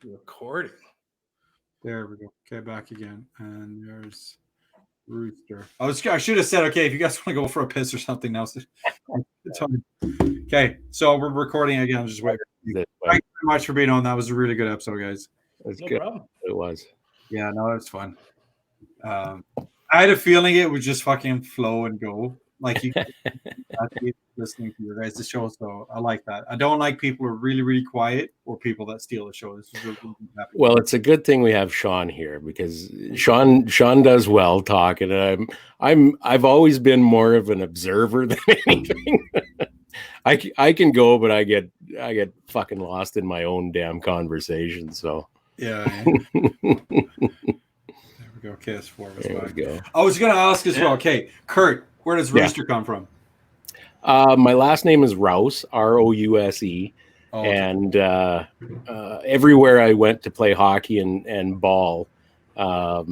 Recording. There we go. Okay, back again. And there's Rooster. I should have said, okay, if you guys want to go for a piss or something else. Okay, so we're recording again. I'm just waiting. Thank you very much for being on. That was a really good episode, guys. That's No good. problem. It was. Yeah, no, it was fun. I had a feeling it would just fucking flow and go. Like you listening to your guys' show, so I like that. I don't like people who are really, really quiet or people that steal the show. This is really happy. Well, it's a good thing we have Sean here because Sean does well talking, and I've always been more of an observer than anything. I can go, but I get fucking lost in my own damn conversation. So yeah. There we go. KS4 was back. Go. I was going to ask as well. Okay, Kurt, where does Rooster come from? My last name is Rouse, Rouse. Oh, okay. And everywhere I went to play hockey and ball, my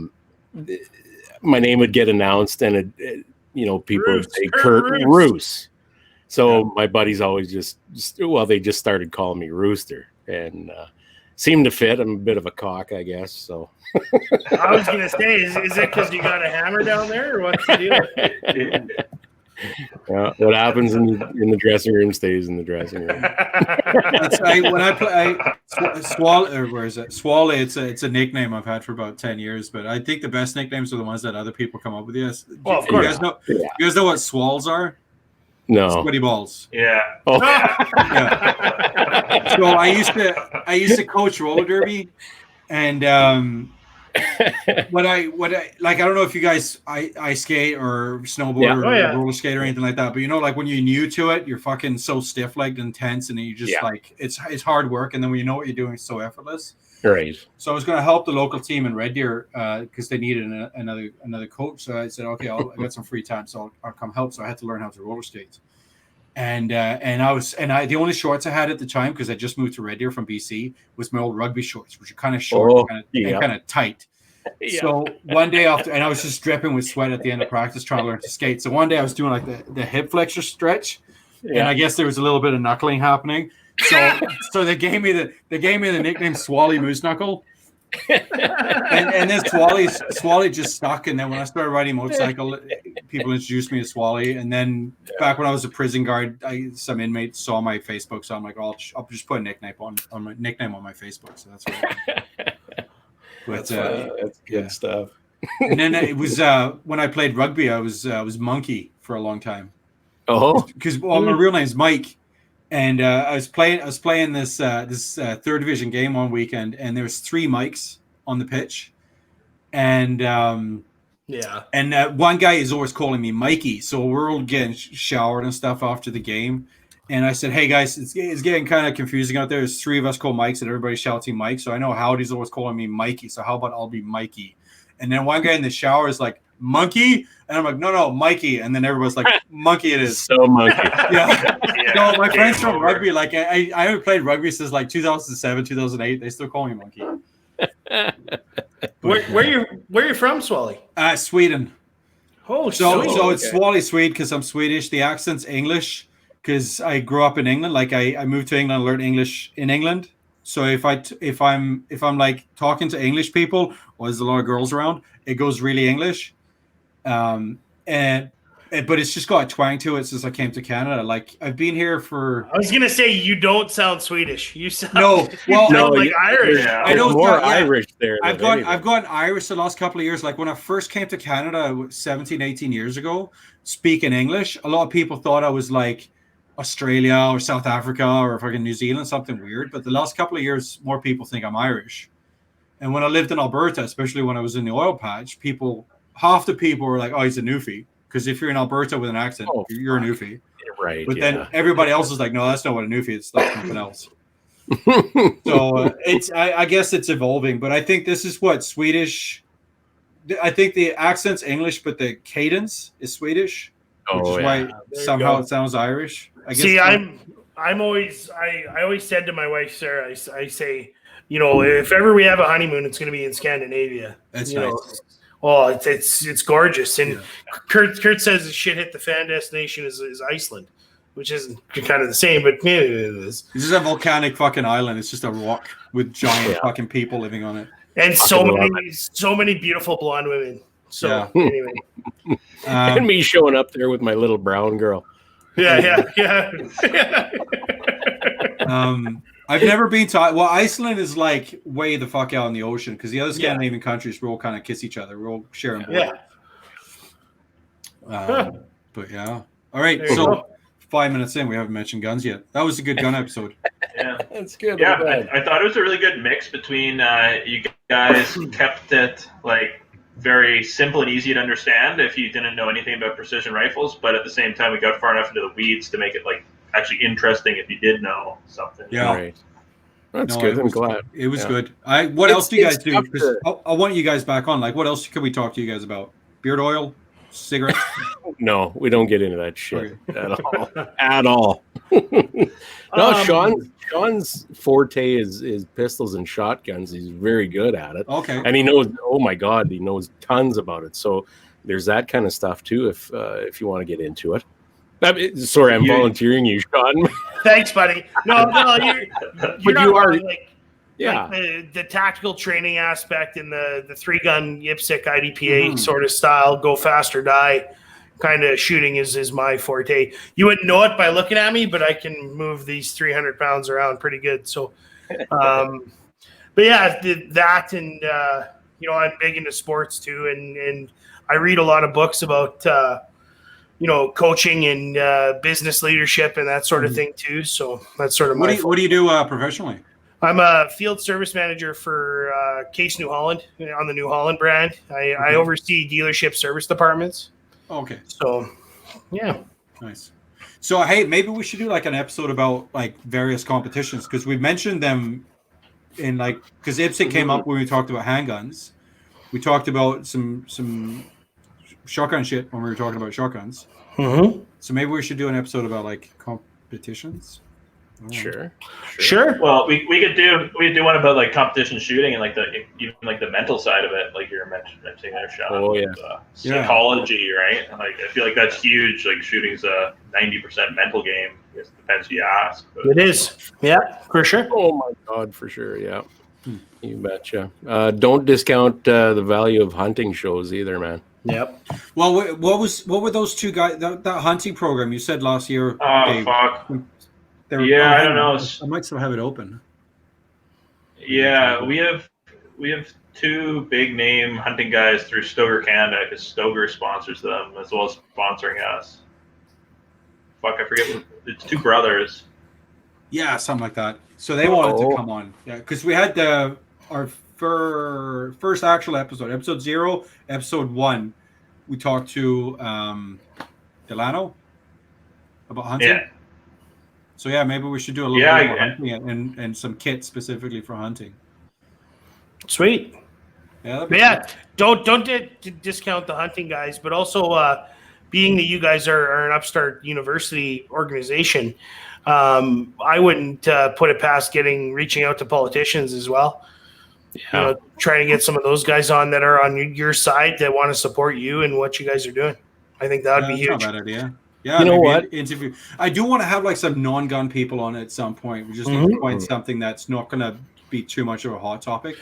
name would get announced, and people would say Kurt Roos. So my buddies always just started calling me Rooster, and seemed to fit. I'm a bit of a cock, I guess. So I was gonna say, is it because you got a hammer down there, or what's the deal? What happens in the dressing room stays in the dressing room. When I play Swally, or where is it? Swally. It's a nickname I've had for about 10 years, but I think the best nicknames are the ones that other people come up with. Yes. Well, of course. You guys know what swalls are? No. Sweaty balls. Yeah. Oh. Yeah. So I used to coach roller derby, and what I like, I don't know if you guys ice skate or snowboard or roller skate or anything like that, but like when you're new to it, you're fucking so stiff-legged and tense, and you just like it's hard work, and then when you know what you're doing, it's so effortless. Right. So I was going to help the local team in Red Deer because they needed another coach. So I said, okay, I got some free time, so I'll come help. So I had to learn how to roller skate. And the only shorts I had at the time, because I just moved to Red Deer from BC, was my old rugby shorts, which are kind of short and kind of tight. Yeah. So one day after, and I was just dripping with sweat at the end of practice trying to learn to skate. So one day I was doing like the hip flexor stretch, and I guess there was a little bit of knuckling happening. So they gave me the nickname Swally Moose Knuckle, and then Swally just stuck. And then when I started riding motorcycle, people introduced me to Swally. And then back when I was a prison guard, some inmates saw my Facebook, so I'm like, I'll just put a nickname on my Facebook. So that's what. That's good stuff. And then it was when I played rugby, I was Monkey for a long time. Oh, because my real name's Mike. And I was playing this third division game one weekend, and there was 3 mics on the pitch, and one guy is always calling me Mikey. So we're all getting showered and stuff after the game, and I said, "Hey guys, it's getting kind of confusing out there. There's 3 of us called Mikes, and everybody's shouting Mike. So I know Howdy's always calling me Mikey. So how about I'll be Mikey?" And then one guy in the shower is like, "Monkey," and I'm like, "No, Mikey." And then everybody's like, "Monkey, it is." So Monkey. Yeah. No, my friends from rugby, like I haven't played rugby since like 2007, 2008. They still call me Monkey. Where you from, Swally? Sweden. Oh, so it's Swally Swede because I'm Swedish. The accent's English because I grew up in England. Like I moved to England, learned English in England. So if I'm like talking to English people, or there's a lot of girls around, it goes really English. But it's just got a twang to it since I came to Canada. Like I've been here for. I was gonna say you don't sound Swedish. You sound like Irish. Yeah. I know more Irish there. I've gone Irish the last couple of years. Like when I first came to Canada 17, 18 years ago, speaking English, a lot of people thought I was like Australia or South Africa or fucking New Zealand, something weird. But the last couple of years, more people think I'm Irish. And when I lived in Alberta, especially when I was in the oil patch, half the people were like, "Oh, he's a newfie." Because if you're in Alberta with an accent, you're a newfie. Right. But then everybody else is like, "No, that's not what a newfie is. That's something else." So I guess it's evolving. But I think this is what Swedish. I think the accent's English, but the cadence is Swedish, which is why somehow it sounds Irish. I guess. See, I always said to my wife Sarah, I say, if ever we have a honeymoon, it's going to be in Scandinavia. That's nice. Oh, it's gorgeous. And Kurt says the shit hit the fan destination is Iceland. which isn't kind of the same, but maybe it is. This is a volcanic fucking island. It's just a rock with giant fucking people living on it. And so many beautiful blonde women. So anyway. And me showing up there with my little brown girl. Yeah. I've never been to. Well, Iceland is like way the fuck out in the ocean because the other Scandinavian countries we all kind of kiss each other. We're all sharing borders. But yeah. All right. So 5 minutes in, we haven't mentioned guns yet. That was a good gun episode. Yeah, that's good. Yeah, I thought it was a really good mix between you guys kept it like very simple and easy to understand if you didn't know anything about precision rifles, but at the same time we got far enough into the weeds to make it like actually interesting if you did know something. Yeah, right. That's good. I'm glad it was good. What else do you guys do? Because I want you guys back on. Like, what else can we talk to you guys about? Beard oil, cigarettes? No, we don't get into that shit at all. No, Sean's forte is pistols and shotguns. He's very good at it. Okay, and he knows. Oh my God, he knows tons about it. So there's that kind of stuff too. If you want to get into it. Sorry, I'm volunteering you, Sean. Thanks, buddy. No, you're not wrong. Like the tactical training aspect and the 3-gun IPSC IDPA sort of style, go fast or die kind of shooting is my forte. You wouldn't know it by looking at me, but I can move these 300 pounds around pretty good. So, but yeah, that and I'm big into sports too, and I read a lot of books about coaching and business leadership and that sort of thing too. So that's sort of what do you do professionally? I'm a field service manager for Case New Holland on the New Holland brand. I oversee dealership service departments. Okay. So, yeah. Nice. So, hey, maybe we should do like an episode about like various competitions because we mentioned them in like because IPSC came up when we talked about handguns. We talked about some shotgun shit when we were talking about shotguns. Mm-hmm. So maybe we should do an episode about like competitions. Sure. Well, we could do one about like competition shooting and like even the mental side of it, like you're mentioning there, Sean. Oh yeah. Psychology, right? Like I feel like that's huge. Like shooting's a 90% mental game. I guess it depends who you ask. But, it is. Yeah, for sure. Oh my God, for sure. Yeah. You betcha. Don't discount the value of hunting shows either, man. Yep. Well, what were those two guys? That hunting program you said last year? Oh fuck. I don't know. I might still have it open. Yeah, we have 2 big name hunting guys through Stoger Canada because Stoger sponsors them as well as sponsoring us. Fuck, I forget. It's 2 brothers. Yeah, something like that. So they wanted to come on. Yeah, because we had our first actual episode 0, episode 1. We talked to Delano about hunting. Yeah. So yeah, maybe we should do a little bit more hunting and some kits specifically for hunting. Sweet. Yeah. Don't discount the hunting guys, but also being that you guys are an upstart university organization, I wouldn't put it past reaching out to politicians as well. Yeah. Trying to get some of those guys on that are on your side that want to support you and what you guys are doing. I think that would be huge. Not a bad idea. Yeah, you know what? Interview. I do want to have like some non-gun people on at some point. We just find something that's not going to be too much of a hot topic.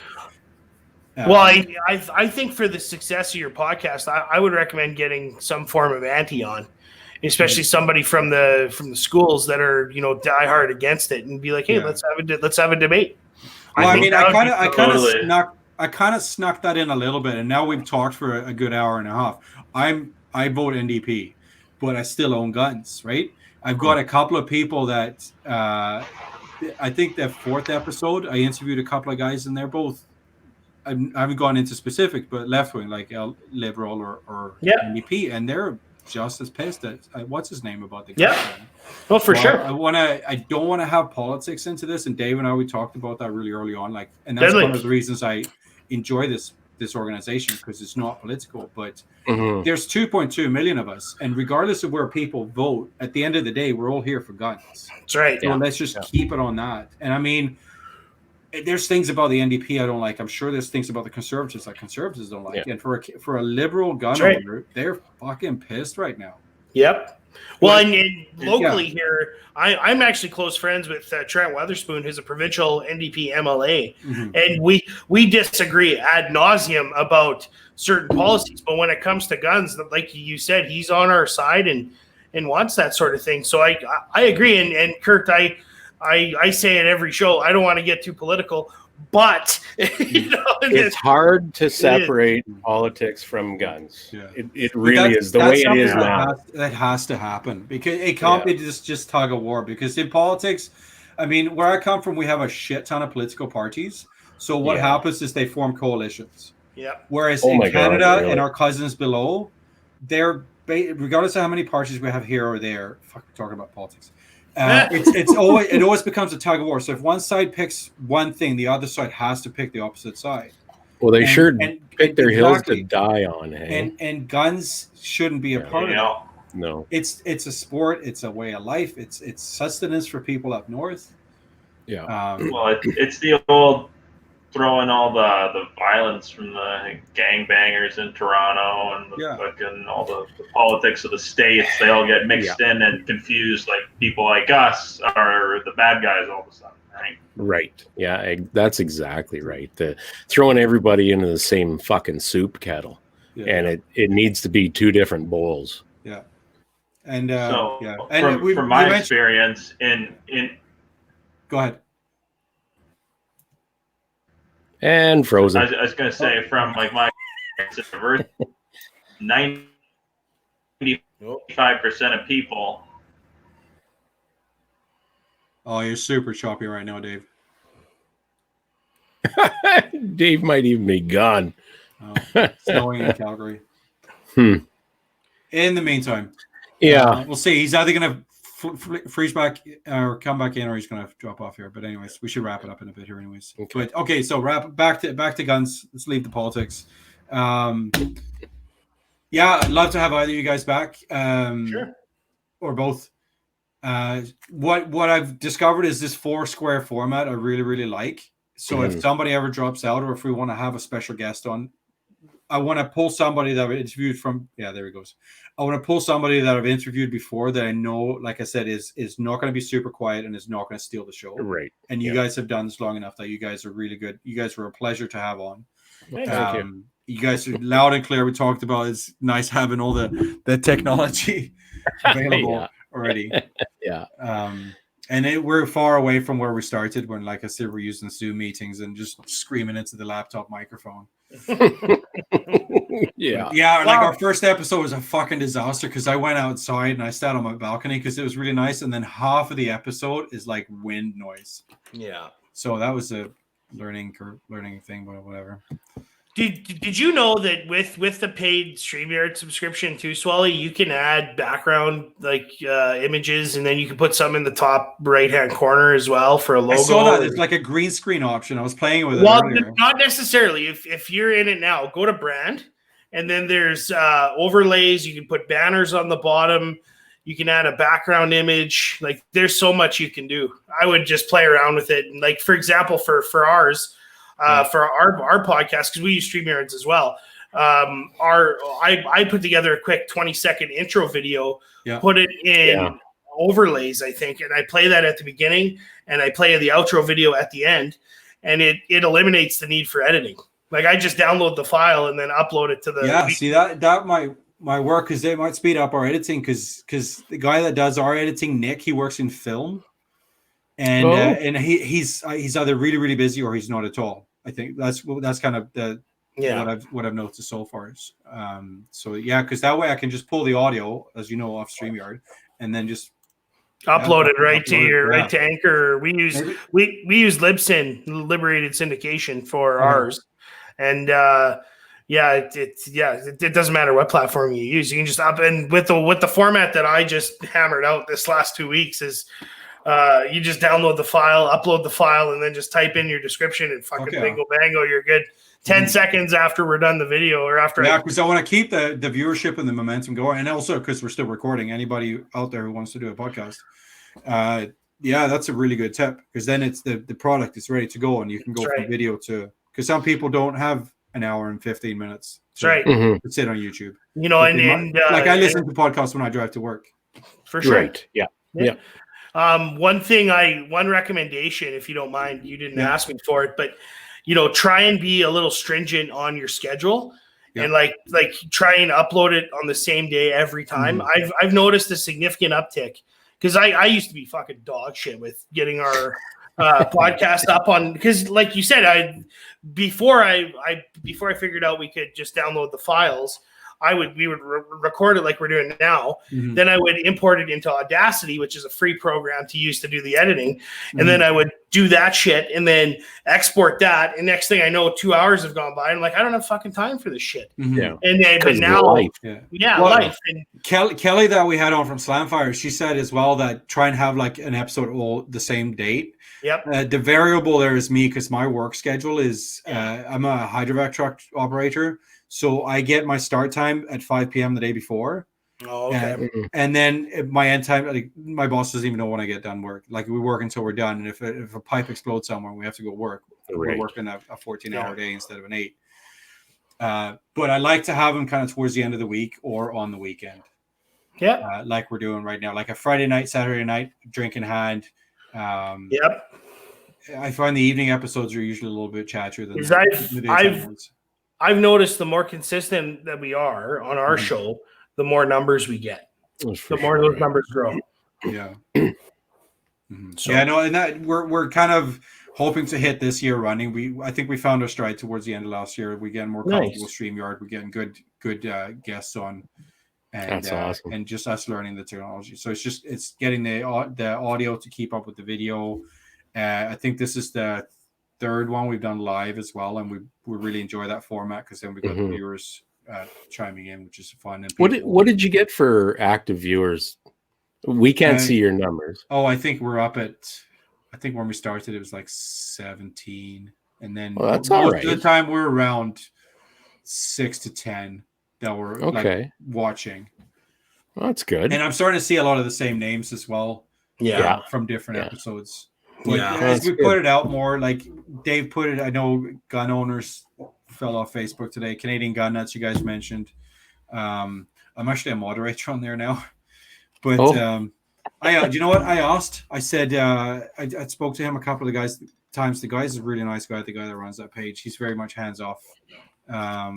Well, I think for the success of your podcast, I would recommend getting some form of anti on, especially somebody from the schools that are diehard against it, and be like, hey, let's have a debate. Well, I kind of snuck that in a little bit, and now we've talked for a good hour and a half. I vote NDP. But I still own guns, right? I've got a couple of people that I think the 4th episode, I interviewed a couple of guys, and they're both, I haven't gone into specifics, but left wing, like liberal or NDP, and they're just as pissed at what's his name about the guns. Yeah. Well, for sure. I don't want to have politics into this, and Dave and I, we talked about that really early on, and that's one of the reasons I enjoy this organization because it's not political, but there's 2.2 million of us, and regardless of where people vote, at the end of the day, we're all here for guns. That's right. So let's just keep it on that. And I mean, there's things about the NDP I don't like. I'm sure there's things about the Conservatives that Conservatives don't like. And for a liberal gun owner, they're fucking pissed right now. Yep. Well, and locally here, I'm actually close friends with Trent Weatherspoon, who's a provincial NDP MLA, and we disagree ad nauseum about certain policies. But when it comes to guns, like you said, he's on our side and wants that sort of thing. So I agree. And Kurt, I say at every show, I don't want to get too political, but it's hard to separate politics from guns. Yeah. It really is the way it is now. That has to happen because it can't be just tug of war. Because in politics, I mean, where I come from, we have a shit ton of political parties. So what happens is they form coalitions. Yeah. Whereas in Canada and our cousins below, they're regardless of how many parties we have here or there. Fuck, we're talking about politics. It always becomes a tug of war. So if one side picks one thing, the other side has to pick the opposite side. Well, they pick their hills to die on. Hey? And guns shouldn't be a part of it. No, it's a sport. It's a way of life. It's sustenance for people up north. Yeah. Well, it's the old throwing all the violence from the gangbangers in Toronto and the fucking all the politics of the states. They all get mixed in and confused. Like people like us are the bad guys all of a sudden, right? Right. Yeah, that's exactly right. Throwing everybody into the same fucking soup kettle, and it needs to be two different bowls. Yeah. And from my experience in go ahead. And frozen. I was going to say from like my 95% of people. Oh, you're super choppy right now, Dave. Dave might even be gone. Snowing in Calgary. In the meantime, we'll see. He's either going to freeze back or come back in, or he's going to drop off here. But anyways, we should wrap it up in a bit here, anyways. Okay. So back to guns. Let's leave the politics. I'd love to have either of you guys back. Sure. Or both. What I've discovered is this 4-square format I really, really like. So if somebody ever drops out, or if we want to have a special guest on, I want to pull somebody that I've interviewed from. Yeah, there he goes. I want to pull somebody that I've interviewed before that I know, like I said, is not going to be super quiet and is not going to steal the show. Right. And you guys have done this long enough that you guys are really good. You guys were a pleasure to have on. Thank you. You guys are loud and clear. We talked about it's nice having all the technology available already. Yeah. And we're far away from where we started when, like I said, we're using Zoom meetings and just screaming into the laptop microphone. Like our first episode was a fucking disaster because I went outside and I sat on my balcony because it was really nice, and then half of the episode is like wind noise. Yeah. So that was a learning thing, but whatever. Did you know that with the paid StreamYard subscription to Swally, you can add background images, and then you can put some in the top right hand corner as well for a logo? I saw that. It's like a green screen option. I was playing with it earlier. Not necessarily. If you're in it now, go to brand, and then there's overlays. You can put banners on the bottom. You can add a background image. Like there's so much you can do. I would just play around with it. And like for example, for ours. For our podcast, because we use StreamYards as well. I put together a quick 20-second intro video, put it in overlays, I think, and I play that at the beginning, and I play the outro video at the end, and it eliminates the need for editing. Like I just download the file and then upload it to the See that might work because it might speed up our editing because the guy that does our editing, Nick, he works in film, and he's either really, really busy or he's not at all. I think that's kind of what I've noticed so far. Because that way I can just pull the audio, as you know, off StreamYard, and then just upload it right to Anchor. We use Libsyn, Liberated Syndication, for ours, and it doesn't matter what platform you use. You can just and with the format that I just hammered out this last 2 weeks is. You just download the file, upload the file, and then just type in your description and fucking bingo bango, you're good. 10 seconds after we're done the video or after. Yeah, because I want to keep the viewership and the momentum going. And also because we're still recording. Anybody out there who wants to do a podcast. That's a really good tip because then it's the product is ready to go and you can go from video to, because some people don't have an hour and 15 minutes to sit on YouTube. You know, and I listen to podcasts when I drive to work. For sure. Right. Yeah. One recommendation, if you don't mind, you didn't ask me for it, but try and be a little stringent on your schedule and like try and upload it on the same day every time. I've noticed a significant uptick because I used to be fucking dog shit with getting our podcast up on, because like you said, before I figured out we could just download the files, we would record it like we're doing now. Then I would import it into Audacity, which is a free program to use to do the editing. And then I would do that shit and then export that. And next thing I know, 2 hours have gone by. I'm like, I don't have fucking time for this shit. Yeah. And then, but now, life. Life. And Kelly that we had on from Slamfire, she said as well that try and have like an episode all the same date. Yep. The variable there is me because my work schedule is I'm a hydrovac truck operator. So I get my start time at 5 p.m. the day before. Oh, okay. And then my end time, like, my boss doesn't even know when I get done work. Like, we work until we're done. And if a pipe explodes somewhere, we have to go work. We're working a 14-hour day instead of an 8. But I like to have them kind of towards the end of the week or on the weekend. Yeah. Like we're doing right now. Like a Friday night, Saturday night, drink in hand. Yep. I find the evening episodes are usually a little bit chattier than the daytime ones. I've noticed the more consistent that we are on our show, the more numbers we get. The more those numbers grow. Yeah. So. Yeah, no, and that we're kind of hoping to hit this year running. I think we found our stride towards the end of last year. We getting more comfortable with StreamYard. We're getting good guests on, and that's awesome. And just us learning the technology. So it's getting the audio to keep up with the video. I think this is the third one we've done live as well, and we really enjoy that format because then we got the viewers chiming in, which is fun. And what did you get for active viewers? We can't see your numbers. Oh, I think we're up at. I think when we started, it was like 17, and then that's all right. Most of the time we're around 6 to 10 that were like watching. Well, that's good. And I'm starting to see a lot of the same names as well. Yeah, from different episodes. But as we put it out more, like Dave put it, I know gun owners fell off Facebook today. Canadian Gun Nuts, you guys mentioned. I'm actually a moderator on there now. But do you know what I asked? I said I spoke to him a couple of times. The guy's a really nice guy. The guy that runs that page, he's very much hands off. I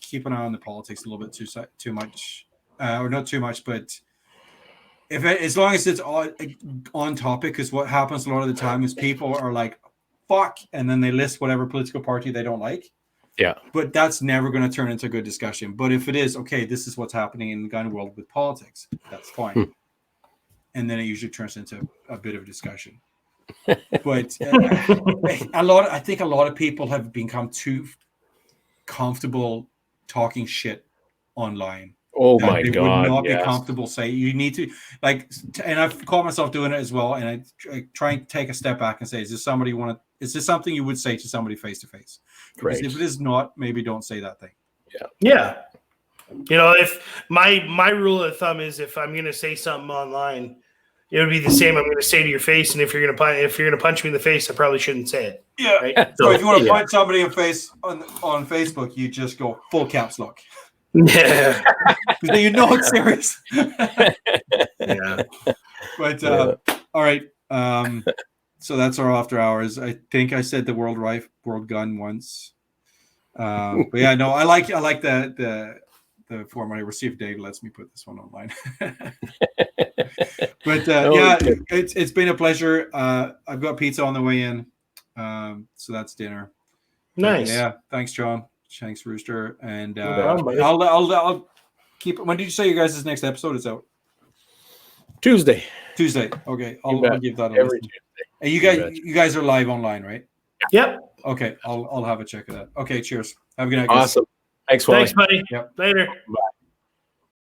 keep an eye on the politics a little bit too much, or not too much, but. As long as it's on topic, because what happens a lot of the time is people are like, fuck, and then they list whatever political party they don't like. Yeah. But that's never going to turn into a good discussion. But if it is, okay, this is what's happening in the gun world with politics, that's fine. And then it usually turns into a bit of a discussion. But I think a lot of people have become too comfortable talking shit online. Oh my God! They would not be comfortable saying. You need to and I've caught myself doing it as well. And I try and take a step back and say, "Is this something you would say to somebody face to face?" Because if it is not, maybe don't say that thing. Yeah. If my rule of thumb is if I'm going to say something online, it would be the same. I'm going to say to your face, and if you're going to punch me in the face, I probably shouldn't say it. Yeah. Right? So if you want to punch somebody in the face on Facebook, you just go full caps lock. Yeah, because you know it's serious. Yeah, but all right. So that's our after hours. I think I said the world gun once. But yeah, no, I like the format. We'll see if Dave lets me put this one online. But it's been a pleasure. I've got pizza on the way in, so that's dinner. Nice. But, yeah, thanks, John. Thanks, Rooster, and I'll keep. When did you say you guys' next episode is out? Tuesday. Okay, I'll give that a listen. Tuesday. And you guys are live online, right? Yep. Okay, I'll have a check of that. Okay, cheers. Have a good night. Awesome. Thanks, Swally. Thanks, buddy. Yep. Later. Bye.